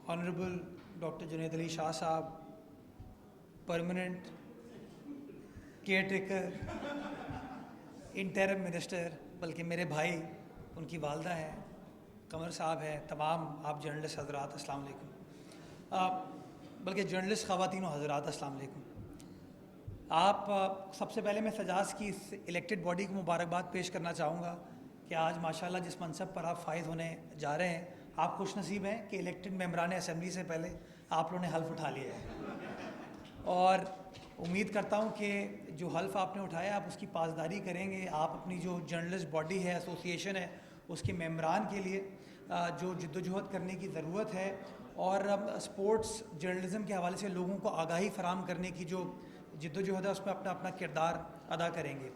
Honourable doctor Junaid Ali Shah صاحب، permanent care taker, interim minister, بلکہ میرے بھائی، ان کی والدہ ہیں، قمر صاحب ہیں، تمام آپ جرنلسٹ حضرات السلام علیکم، بلکہ جرنلسٹ خواتین و حضرات السلام علیکم۔ آپ سب سے پہلے میں سجاز کی اس الیکٹڈ باڈی کو مبارکباد پیش کرنا چاہوں گا کہ آج ماشاءاللہ جس منصب پر آپ فائز ہونے جا رہے ہیں، آپ خوش نصیب ہیں کہ الیکٹڈ ممبران اسمبلی سے پہلے آپ لوگوں نے حلف اٹھا لیا ہے، اور امید کرتا ہوں کہ جو حلف آپ نے اٹھایا آپ اس کی پاسداری کریں گے۔ آپ اپنی جو جرنلسٹ باڈی ہے، ایسوسی ایشن ہے، اس کے ممبران کے لیے جو جد و جہد کرنے کی ضرورت ہے، اور سپورٹس جرنلزم کے حوالے سے لوگوں کو آگاہی فراہم کرنے کی جو جد و جہد ہے، اس میں اپنا اپنا کردار ادا کریں گے۔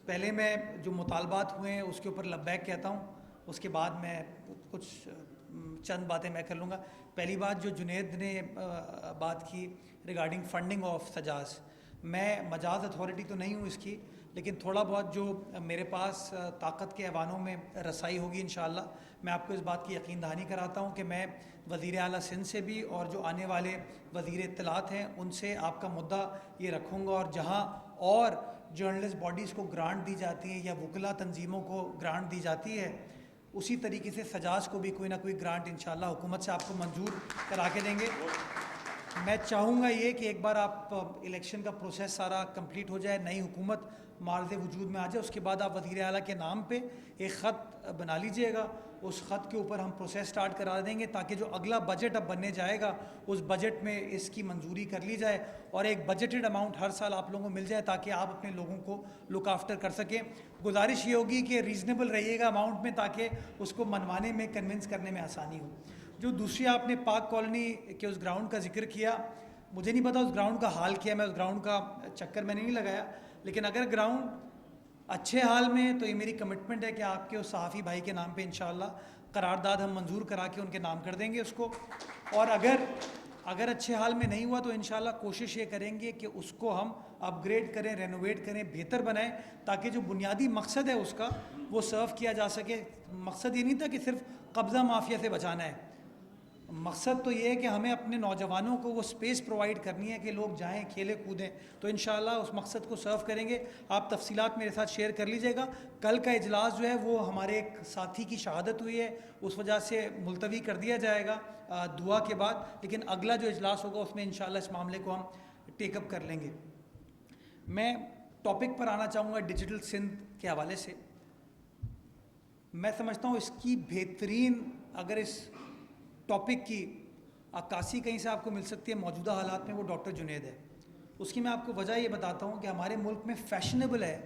پہلے میں جو مطالبات ہوئے ہیں اس کے اوپر لبیک کہتا ہوں، اس کے بعد میں کچھ چند باتیں میں کر لوں گا۔ پہلی بات جو جنید نے بات کی ریگارڈنگ فنڈنگ آف سجاز، میں مجاز اتھارٹی تو نہیں ہوں اس کی، لیکن تھوڑا بہت جو میرے پاس طاقت کے ایوانوں میں رسائی ہوگی انشاءاللہ میں آپ کو اس بات کی یقین دہانی کراتا ہوں کہ میں وزیر اعلیٰ سندھ سے بھی اور جو آنے والے وزیر اطلاعات ہیں ان سے آپ کا مدعا یہ رکھوں گا، اور جہاں اور جرنلسٹ باڈیز کو گرانٹ دی جاتی ہے یا وکلا تنظیموں کو گرانٹ دی جاتی ہے، اسی طریقے سے سجاز کو بھی کوئی نہ کوئی گرانٹ انشاءاللہ حکومت سے آپ کو منظور کرا کے دیں گے۔ میں چاہوں گا یہ کہ ایک بار آپ الیکشن کا پروسیس سارا کمپلیٹ ہو جائے، نئی حکومت معرض وجود میں آ جائے، اس کے بعد آپ وزیر اعلیٰ کے نام پہ ایک خط بنا لیجئے گا، اس خط کے اوپر ہم پروسیس سٹارٹ کرا دیں گے تاکہ جو اگلا بجٹ اب بننے جائے گا اس بجٹ میں اس کی منظوری کر لی جائے، اور ایک بجٹڈ اماؤنٹ ہر سال آپ لوگوں کو مل جائے تاکہ آپ اپنے لوگوں کو لک آفٹر کر سکیں۔ گزارش یہ ہوگی کہ ریزنیبل رہیے گا اماؤنٹ میں تاکہ اس کو منوانے میں، کنونس کرنے میں آسانی ہو۔ جو دوسری آپ نے پاک کالونی کے اس گراؤنڈ کا ذکر کیا، مجھے نہیں پتا اس گراؤنڈ کا حال کیا، میں اس گراؤنڈ کا چکر میں نے نہیں لگایا، لیکن اگر گراؤنڈ اچھے حال میں تو یہ میری کمٹمنٹ ہے کہ آپ کے اس صحافی بھائی کے نام پہ انشاءاللہ قرارداد ہم منظور کرا کے ان کے نام کر دیں گے اس کو، اور اگر اچھے حال میں نہیں ہوا تو انشاءاللہ کوشش یہ کریں گے کہ اس کو ہم اپ گریڈ کریں، رینوویٹ کریں، بہتر بنائیں تاکہ جو بنیادی مقصد ہے اس کا وہ سرو کیا جا سکے۔ مقصد یہ نہیں تھا کہ صرف قبضہ مافیا سے بچانا ہے، مقصد تو یہ ہے کہ ہمیں اپنے نوجوانوں کو وہ سپیس پرووائڈ کرنی ہے کہ لوگ جائیں، کھیلے کودیں، تو انشاءاللہ اس مقصد کو سرو کریں گے۔ آپ تفصیلات میرے ساتھ شیئر کر لیجئے گا۔ کل کا اجلاس جو ہے وہ ہمارے ایک ساتھی کی شہادت ہوئی ہے، اس وجہ سے ملتوی کر دیا جائے گا دعا کے بعد، لیکن اگلا جو اجلاس ہوگا اس میں انشاءاللہ اس معاملے کو ہم ٹیک اپ کر لیں گے۔ میں ٹاپک پر آنا چاہوں گا ڈیجیٹل سندھ کے حوالے سے۔ میں سمجھتا ہوں اس کی بہترین، اگر اس ٹاپک کی عکاسی کہیں سے آپ کو مل سکتی ہے موجودہ حالات میں، وہ ڈاکٹر جنید ہے۔ اس کی میں آپ کو وجہ یہ بتاتا ہوں کہ ہمارے ملک میں فیشنیبل ہے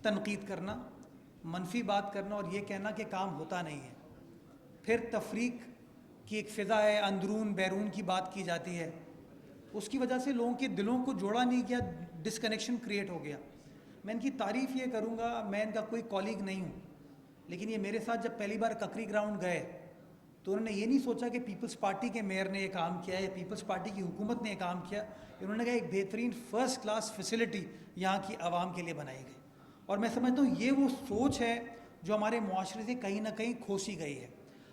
تنقید کرنا، منفی بات کرنا، اور یہ کہنا کہ کام ہوتا نہیں ہے، پھر تفریق کی ایک فضا ہے، اندرون بیرون کی بات کی جاتی ہے، اس کی وجہ سے لوگوں کے دلوں کو جوڑا نہیں کیا، ڈسکنیکشن کریٹ ہو گیا۔ میں ان کی تعریف یہ کروں گا، میں ان کا کوئی کالیگ نہیں ہوں، لیکن یہ میرے ساتھ جب پہلی بار ککری گراؤنڈ گئے تو انہوں نے یہ نہیں سوچا کہ پیپلز پارٹی کے میئر نے یہ کام کیا یا پیپلز پارٹی کی حکومت نے یہ کام کیا، انہوں نے کہا ایک بہترین فرسٹ کلاس فیسلٹی یہاں کی عوام کے لیے بنائی گئی، اور میں سمجھتا ہوں یہ وہ سوچ ہے جو ہمارے معاشرے سے کہیں نہ کہیں کھوسی گئی ہے۔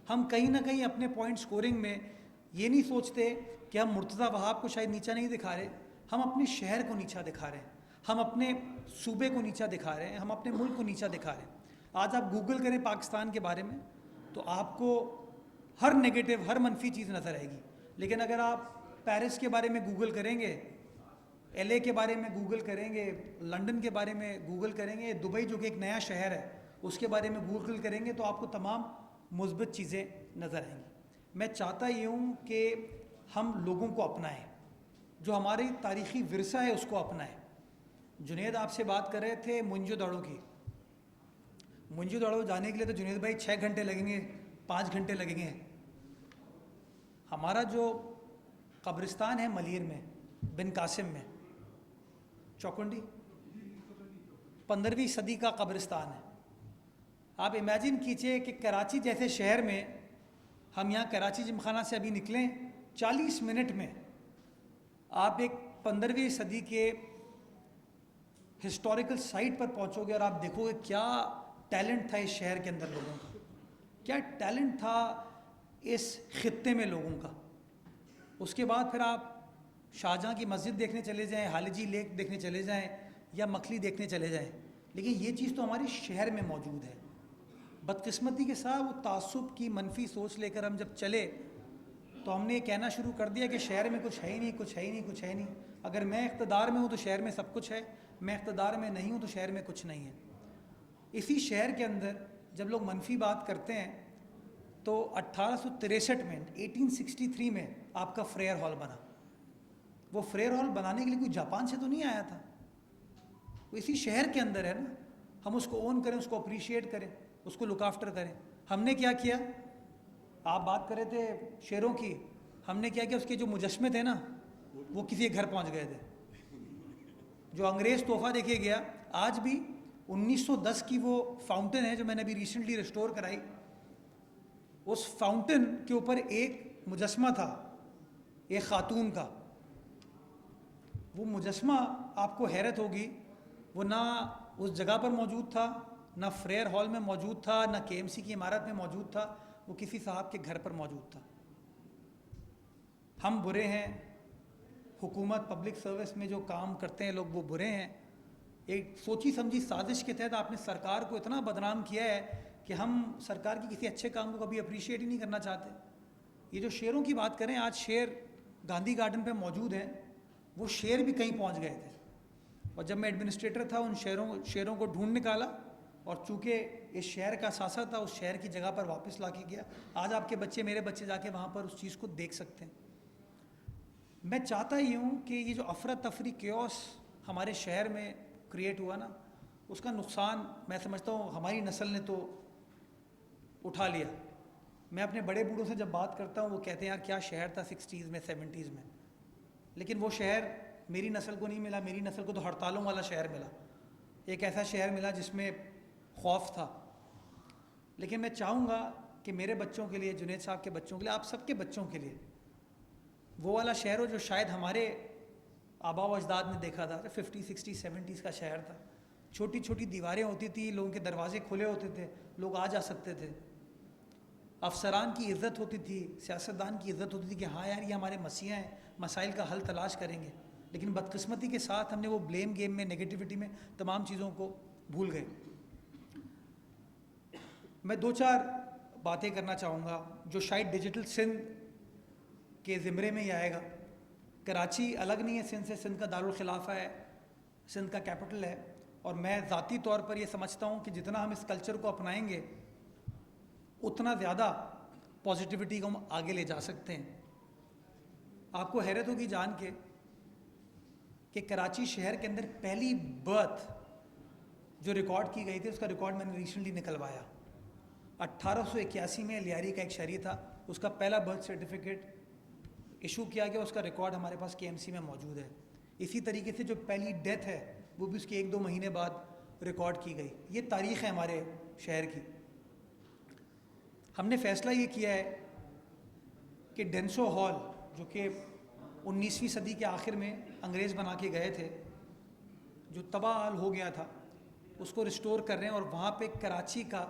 ہم کہیں نہ کہیں اپنے پوائنٹ سکورنگ میں یہ نہیں سوچتے کہ ہم مرتضیٰ وہاب کو شاید نیچا نہیں دکھا رہے، ہم اپنے شہر کو نیچا دکھا رہے ہیں، ہم اپنے صوبے کو نیچا دکھا رہے ہیں، ہم اپنے ملک کو نیچا دکھا رہے ہیں۔ آج آپ گوگل کریں پاکستان کے بارے میں تو آپ کو ہر نیگیٹو، ہر منفی چیز نظر آئے گی، لیکن اگر آپ پیرس کے بارے میں گوگل کریں گے، ایل اے کے بارے میں گوگل کریں گے، لنڈن کے بارے میں گوگل کریں گے، دبئی جو کہ ایک نیا شہر ہے اس کے بارے میں گوگل کریں گے، تو آپ کو تمام مثبت چیزیں نظر آئیں گی۔ میں چاہتا یہ ہوں کہ ہم لوگوں کو اپنائیں، جو ہماری تاریخی ورثہ ہے اس کو اپنائیں۔ جنید آپ سے بات کر رہے تھے منجو دڑو کی، منجو دڑو جانے کے لیے تو جنید بھائی 6 گھنٹے لگیں گے، 5 گھنٹے لگیں گے۔ ہمارا جو قبرستان ہے ملیر میں، بن قاسم میں، چوکنڈی، 15ویں صدی کا قبرستان ہے۔ آپ امیجن کیجئے کہ کراچی جیسے شہر میں، ہم یہاں کراچی جم خانہ سے ابھی نکلیں 40 منٹ میں آپ ایک 15ویں صدی کے ہسٹوریکل سائٹ پر پہنچو گے، اور آپ دیکھو گے کیا ٹیلنٹ تھا اس شہر کے اندر لوگوں کا، کیا ٹیلنٹ تھا اس خطے میں لوگوں کا۔ اس کے بعد پھر آپ شاہجہاں کی مسجد دیکھنے چلے جائیں، حالجی لیک دیکھنے چلے جائیں یا مکھلی دیکھنے چلے جائیں، لیکن یہ چیز تو ہماری شہر میں موجود ہے۔ بدقسمتی کے ساتھ وہ تعصب کی منفی سوچ لے کر ہم جب چلے تو ہم نے یہ کہنا شروع کر دیا کہ شہر میں کچھ ہے ہی نہیں، کچھ ہے ہی نہیں، کچھ ہے ہی نہیں۔ اگر میں اقتدار میں ہوں تو شہر میں سب کچھ ہے، میں اقتدار میں نہیں ہوں تو شہر میں کچھ نہیں ہے۔ اسی شہر کے اندر جب لوگ منفی بات کرتے ہیں تو 1863 میں 1863 میں آپ کا فریئر ہال بنا۔ وہ فریئر ہال بنانے کے لیے کوئی جاپان سے تو نہیں آیا تھا، وہ اسی شہر کے اندر ہے نا۔ ہم اس کو اون کریں، اس کو اپریشیٹ کریں، اس کو لک آفٹر کریں۔ ہم نے کیا کیا؟ آپ بات کر رہے تھے شیروں کی، ہم نے کیا اس کے جو مجسمے تھے نا وہ کسی کے گھر پہنچ گئے تھے۔ جو انگریز تحفہ دیکھے گیا، آج بھی 1910 کی وہ فاؤنٹن ہے جو میں نے ابھی ریسنٹلی ریسٹور کرائی، اس فاؤنٹن کے اوپر ایک مجسمہ تھا ایک خاتون کا۔ وہ مجسمہ آپ کو حیرت ہوگی، وہ نہ اس جگہ پر موجود تھا، نہ فریئر ہال میں موجود تھا، نہ کے ایم سی کی عمارت میں موجود تھا، وہ کسی صاحب کے گھر پر موجود تھا۔ ہم برے ہیں، حکومت پبلک سروس میں جو کام کرتے ہیں لوگ وہ برے ہیں۔ ایک سوچی سمجھی سازش کے تحت آپ نے سرکار کو اتنا بدنام کیا ہے کہ ہم سرکار کی کسی اچھے کام کو کبھی اپریشیٹ ہی نہیں کرنا چاہتے۔ یہ جو شیروں کی بات کریں، آج شیر گاندھی گارڈن پہ موجود ہیں، وہ شیر بھی کہیں پہنچ گئے تھے، اور جب میں ایڈمنسٹریٹر تھا ان شیروں کو ڈھونڈ نکالا، اور چونکہ اس شہر کا اثاثہ تھا اس شہر کی جگہ پر واپس لا کے گیا۔ آج آپ کے بچے، میرے بچے جا کے وہاں پر اس چیز کو دیکھ سکتے ہیں۔ میں چاہتا ہی ہوں کہ یہ جو افراتفری کیوس ہمارے شہر میں کریٹ ہوا نا، اس کا نقصان میں سمجھتا ہوں ہماری نسل نے تو اٹھا لیا۔ میں اپنے بڑے بوڑھوں سے جب بات کرتا ہوں وہ کہتے ہیں یار کیا شہر تھا 60s میں 70s میں، لیکن وہ شہر میری نسل کو نہیں ملا۔ میری نسل کو تو ہڑتالوں والا شہر ملا، ایک ایسا شہر ملا جس میں خوف تھا۔ لیکن میں چاہوں گا کہ میرے بچوں کے لیے، جنید صاحب کے بچوں کے لیے، آپ سب کے بچوں کے لیے وہ والا شہر ہو جو شاید ہمارے آبا و اجداد نے دیکھا تھا، 50 60 70s کا شہر تھا۔ چھوٹی چھوٹی دیواریں ہوتی تھی، لوگوں کے دروازے کھلے ہوتے تھے، لوگ آ جا سکتے تھے، افسران کی عزت ہوتی تھی، سیاستدان کی عزت ہوتی تھی کہ ہاں یار یہ ہمارے مسیح ہیں، مسائل کا حل تلاش کریں گے۔ لیکن بدقسمتی کے ساتھ ہم نے وہ بلیم گیم میں، نگیٹیوٹی میں تمام چیزوں کو بھول گئے۔ میں دو چار باتیں کرنا چاہوں گا جو شاید ڈیجیٹل سندھ کے زمرے میں ہی آئے گا۔ کراچی الگ نہیں ہے سندھ سے، سندھ کا دارالخلافہ ہے، سندھ کا کیپٹل ہے، اور میں ذاتی طور پر یہ سمجھتا ہوں کہ جتنا ہم اس کلچر کو اپنائیں گے اتنا زیادہ پازیٹیوٹی کو ہم آگے لے جا سکتے ہیں۔ آپ کو حیرت ہوگی جان کے کہ کراچی شہر کے اندر پہلی برتھ جو ریکارڈ کی گئی تھی، اس کا ریکارڈ میں نے ریسنٹلی نکلوایا۔ 1881 میں لیاری کا ایک شہری تھا، اس کا پہلا برتھ سرٹیفکیٹ ایشو کیا گیا، اس کا ریکارڈ ہمارے پاس کے ایم سی میں موجود ہے۔ اسی طریقے سے جو پہلی ڈیتھ ہے وہ بھی اس کے 1-2 مہینے بعد ریکارڈ کی گئی۔ یہ تاریخ ہے ہمارے شہر کی۔ ہم نے فیصلہ یہ کیا ہے کہ ڈینسو ہال جو کہ 19ویں صدی کے آخر میں انگریز بنا کے گئے تھے، جو تباہ حال ہو گیا تھا، اس کو ریسٹور کر رہے ہیں، اور وہاں پہ کراچی کا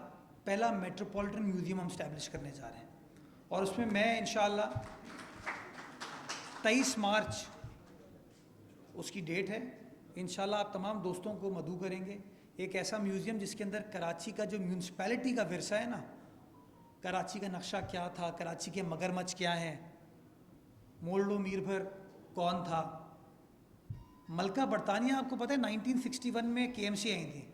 پہلا میٹروپولیٹن میوزیم ہم اسٹیبلش کرنے جا رہے ہیں۔ اور اس میں انشاءاللہ 23 مارچ اس کی ڈیٹ ہے، انشاءاللہ آپ تمام دوستوں کو مدعو کریں گے۔ ایک ایسا میوزیم جس کے اندر کراچی کا جو میونسپیلٹی کا ورثہ ہے نا، کراچی کا نقشہ کیا تھا، کراچی کے مگرمچھ کیا ہیں، مولڈو میر بھر کون تھا، ملکہ برطانیہ آپ کو پتہ ہے 1961 میں کے ایم سی آئی تھی۔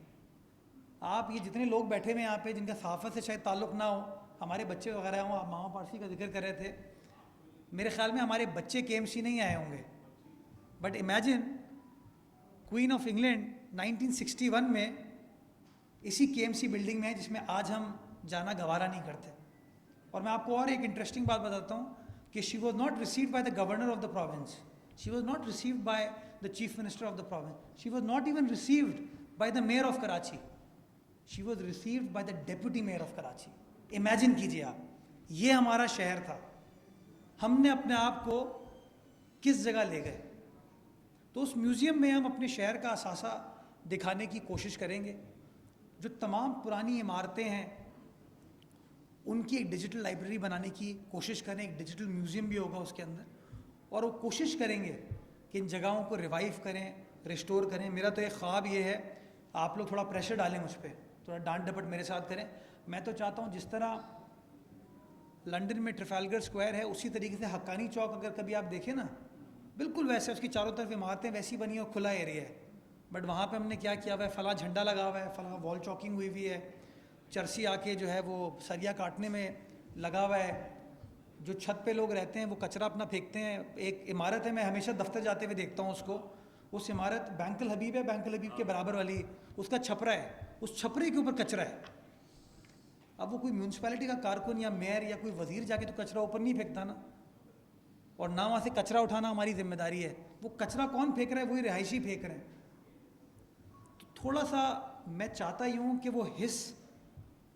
آپ یہ جتنے لوگ بیٹھے ہوئے یہاں پہ جن کا صحافت سے شاید تعلق نہ ہو، ہمارے بچے وغیرہ ہوں، آپ ماما پارسی کا ذکر کر رہے تھے، میرے خیال میں ہمارے بچے کے ایم سی نہیں آئے ہوں گے، but imagine queen of England 1961 میں اسی کے ایم سی بلڈنگ میں ہے جس میں آج ہم جانا گوارا نہیں کرتے۔ اور میں آپ کو اور ایک انٹرسٹنگ بات بتاتا ہوں کہ she was not received by the governor of the province, she was not received by the chief minister of the province, she was not even received by the measure of Karachi, she was received by the deputy measure of Karachi. Imagine کیجیے آپ، یہ ہمارا شہر تھا، ہم نے اپنے آپ کو کس جگہ لے گئے۔ تو اس میوزیم میں ہم اپنے شہر کا اثاثہ دکھانے کی کوشش کریں گے، جو تمام پرانی عمارتیں ہیں ان کی ایک ڈیجیٹل لائبریری بنانے کی کوشش کریں، ایک ڈیجیٹل میوزیم بھی ہوگا اس کے اندر، اور وہ کوشش کریں گے کہ ان جگہوں کو ریوائیو کریں, ریسٹور کریں. میرا تو ایک خواب یہ ہے, آپ لوگ تھوڑا پریشر ڈالیں مجھ پہ, تھوڑا ڈانٹ ڈپٹ میرے ساتھ کریں. میں تو چاہتا ہوں جس طرح لنڈن میں ٹریفالگر اسکوائر ہے, اسی طریقے سے حقانی چوک اگر کبھی آپ دیکھیں نا, بالکل ویسے اس کی چاروں طرف عمارتیں ویسی بنی اور کھلا ایریا ہے. بٹ وہاں پہ ہم نے کیا کیا ہوا ہے, فلاں جھنڈا لگا ہوا ہے, فلاں وال چاکنگ ہوئی ہوئی ہے, چرسی آ کے جو ہے وہ سریا کاٹنے میں لگا ہوا ہے, جو چھت پہ لوگ رہتے ہیں وہ کچرا اپنا پھینکتے ہیں. ایک عمارت ہے, میں ہمیشہ دفتر جاتے ہوئے دیکھتا ہوں اس کو, اس عمارت بینک الحبیب ہے, بینک الحبیب کے برابر والی, اس کا چھپرا ہے, اس چھپرے کے اوپر کچرا ہے. اب وہ کوئی میونسپلٹی کا کارکن یا میئر یا کوئی وزیر جا کے تو کچرا اوپر نہیں پھینکتا نا, اور نہ وہاں سے کچرا اٹھانا ہماری ذمہ داری ہے. وہ کچرا کون پھینک رہا ہے, وہی رہائشی پھینک رہے ہیں. تو تھوڑا سا میں چاہتا ہی ہوں کہ وہ حص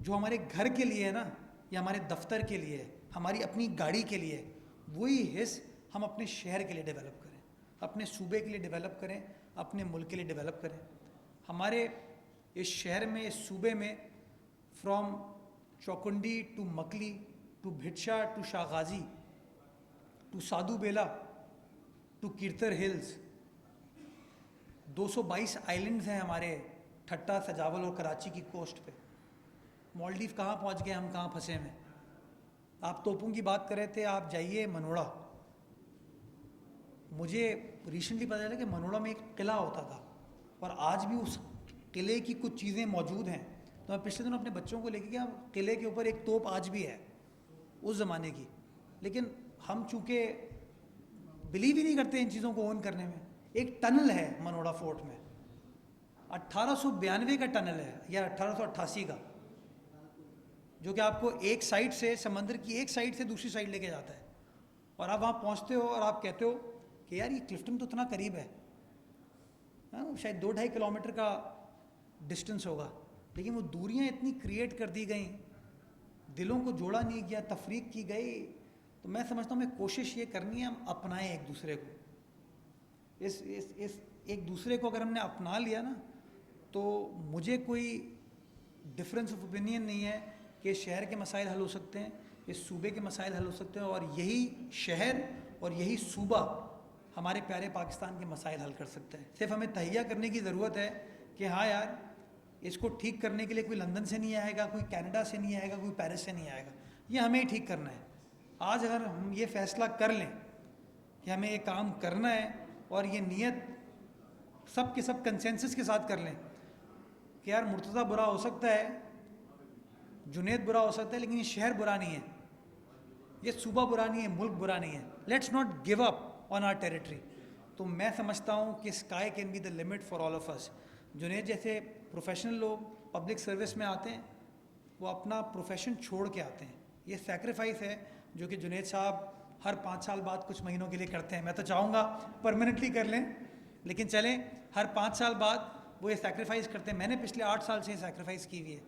جو ہمارے گھر کے لیے ہے نا, یا ہمارے دفتر کے لیے, ہماری اپنی گاڑی کے لیے, وہی حص ہم اپنے شہر کے لیے ڈیولپ کریں, اپنے صوبے کے لیے ڈیولپ کریں, اپنے ملک کے لیے ڈیولپ کریں. ہمارے اس شہر میں, اس صوبے میں, from Chaukhandi to Makli to Bhitshah to Shah Ghazi to Sadhu Bela to Kirthar hills, 222 islands ہیں ہمارے ٹھٹا, سجاول اور کراچی کی کوسٹ پہ. مالڈیو کہاں پہنچ گئے, ہم کہاں پھنسے ہیں. آپ توپوں کی بات کر رہے تھے, آپ جائیے منوڑا. مجھے ریسنٹلی پتہ چلا کہ منوڑا میں ایک قلعہ ہوتا تھا, اور آج بھی اس قلعے کی کچھ چیزیں موجود ہیں. تو میں پچھلے دنوں اپنے بچوں کو لے کے گیا, قلعے کے اوپر ایک توپ آج بھی ہے اس زمانے کی. لیکن ہم چونکہ بلیو ہی نہیں کرتے ان چیزوں کو اون کرنے میں. ایک ٹنل ہے منوڑا فورٹ میں, 1892 کا ٹنل ہے یا 1888 کا, جو کہ آپ کو ایک سائڈ سے, سمندر کی ایک سائڈ سے دوسری سائڈ لے کے جاتا ہے. اور آپ وہاں پہنچتے ہو اور آپ کہتے ہو کہ یار یہ کلفٹن تو اتنا قریب ہے, شاید 2-2.5 کلومیٹر کا ڈسٹنس ہوگا, لیکن وہ دوریاں اتنی کریٹ کر دی گئیں, دلوں کو جوڑا نہیں گیا, تفریق کی گئی. تو میں سمجھتا ہوں, میں کوشش یہ کرنی ہے ہم اپنائیں ایک دوسرے کو. اس ایک دوسرے کو اگر ہم نے اپنا لیا نا, تو مجھے کوئی ڈفرینس آف اوپینین نہیں ہے کہ شہر کے مسائل حل ہو سکتے ہیں, اس صوبے کے مسائل حل ہو سکتے ہیں, اور یہی شہر اور یہی صوبہ ہمارے پیارے پاکستان کے مسائل حل کر سکتا ہے. صرف ہمیں تہیہ کرنے کی ضرورت ہے کہ ہاں یار, اس کو ٹھیک کرنے کے لیے کوئی لندن سے نہیں آئے گا, کوئی کینیڈا سے نہیں آئے گا, کوئی پیرس سے نہیں آئے گا, یہ ہمیں ہی ٹھیک کرنا ہے. آج اگر ہم یہ فیصلہ کر لیں کہ ہمیں یہ کام کرنا ہے, اور یہ نیت سب کے سب کنسنسس کے ساتھ کر لیں کہ یار مرتضیٰ برا ہو سکتا ہے, جنید برا ہو سکتا ہے, لیکن یہ شہر برا نہیں ہے, یہ صوبہ برا نہیں ہے, ملک برا نہیں ہے. Let's not give up on our territory. تو میں سمجھتا ہوں کہ sky can be the limit for all of us. Junaid جیسے پروفیشنل لوگ پبلک سروس میں آتے ہیں, وہ اپنا پروفیشن چھوڑ کے آتے ہیں. یہ سیکریفائس ہے جو کہ جنید صاحب ہر 5 سال بعد کچھ مہینوں کے لیے کرتے ہیں. میں تو چاہوں گا پرماننٹلی کر لیں, لیکن چلیں ہر 5 سال بعد وہ یہ سیکریفائس کرتے ہیں. میں نے پچھلے 8 سال سے یہ سیکریفائس کی ہوئی ہے.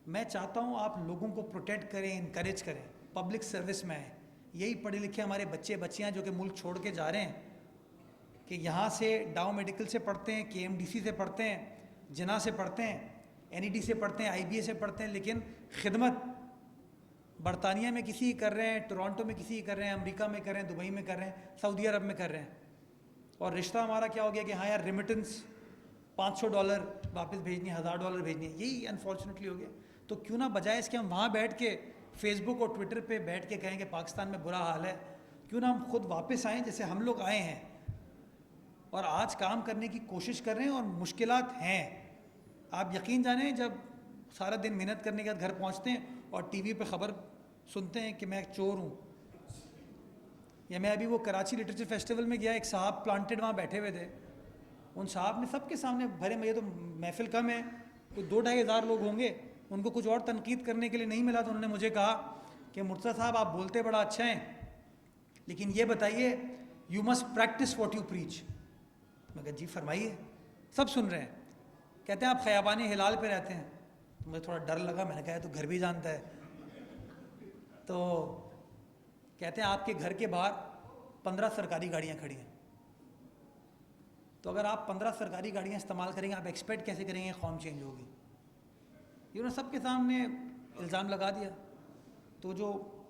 میں چاہتا ہوں آپ لوگوں کو پروٹیکٹ کریں, انکریج کریں, پبلک سروس میں آئیں. یہی پڑھے لکھے ہمارے بچے بچیاں جو کہ ملک چھوڑ کے جا رہے ہیں, کہ یہاں سے ڈاؤ میڈیکل سے پڑھتے ہیں, KMDC سے پڑھتے ہیں, جنا سے پڑھتے ہیں, NED سے پڑھتے ہیں, IBA سے پڑھتے ہیں, لیکن خدمت برطانیہ میں کسی کر رہے ہیں, ٹورانٹو میں کسی کر رہے ہیں, امریکہ میں کر رہے ہیں, دبئی میں کر رہے ہیں, سعودی عرب میں کر رہے ہیں. اور رشتہ ہمارا کیا ہو گیا کہ ہاں یار ریمیٹنس $500 واپس بھیجنی ہے, $1000 بھیجنی ہے. یہی انفارچونیٹلی ہو گیا. تو کیوں نہ بجائے اس کے ہم وہاں بیٹھ کے فیس بک اور ٹویٹر پہ بیٹھ کے کہیں کہ پاکستان میں برا حال ہے, کیوں نہ ہم خود واپس آئیں جیسے ہم لوگ آئے ہیں, اور آج کام کرنے کی کوشش کر رہے ہیں. اور مشکلات ہیں, آپ یقین جانیں, جب سارا دن محنت کرنے کے بعد گھر پہنچتے ہیں اور ٹی وی پہ خبر سنتے ہیں کہ میں ایک چور ہوں. یا میں ابھی وہ کراچی لٹریچر فیسٹیول میں گیا, ایک صاحب پلانٹڈ وہاں بیٹھے ہوئے تھے. ان صاحب نے سب کے سامنے بھرے, مجھے تو محفل کم ہے, کوئی 2-2.5 ہزار لوگ ہوں گے, ان کو کچھ اور تنقید کرنے کے لیے نہیں ملا. تو انہوں نے مجھے کہا کہ مرتضیٰ صاحب آپ بولتے بڑا اچھا ہیں, لیکن یہ بتائیے you must practice what you preach. میں کہا جی فرمائیے. سب سن رہے ہیں. کہتے ہیں آپ خیابان ہلال پہ رہتے ہیں. تو مجھے تھوڑا ڈر لگا, میں نے کہا تو گھر بھی جانتا ہے. تو کہتے ہیں آپ کے گھر کے باہر 15 سرکاری گاڑیاں کھڑی ہیں. تو اگر آپ 15 سرکاری گاڑیاں استعمال کریں گے, آپ ایکسپیکٹ کیسے کریں گے قوم چینج ہوگی؟ یہ انہوں نے سب کے سامنے الزام لگا دیا. تو جو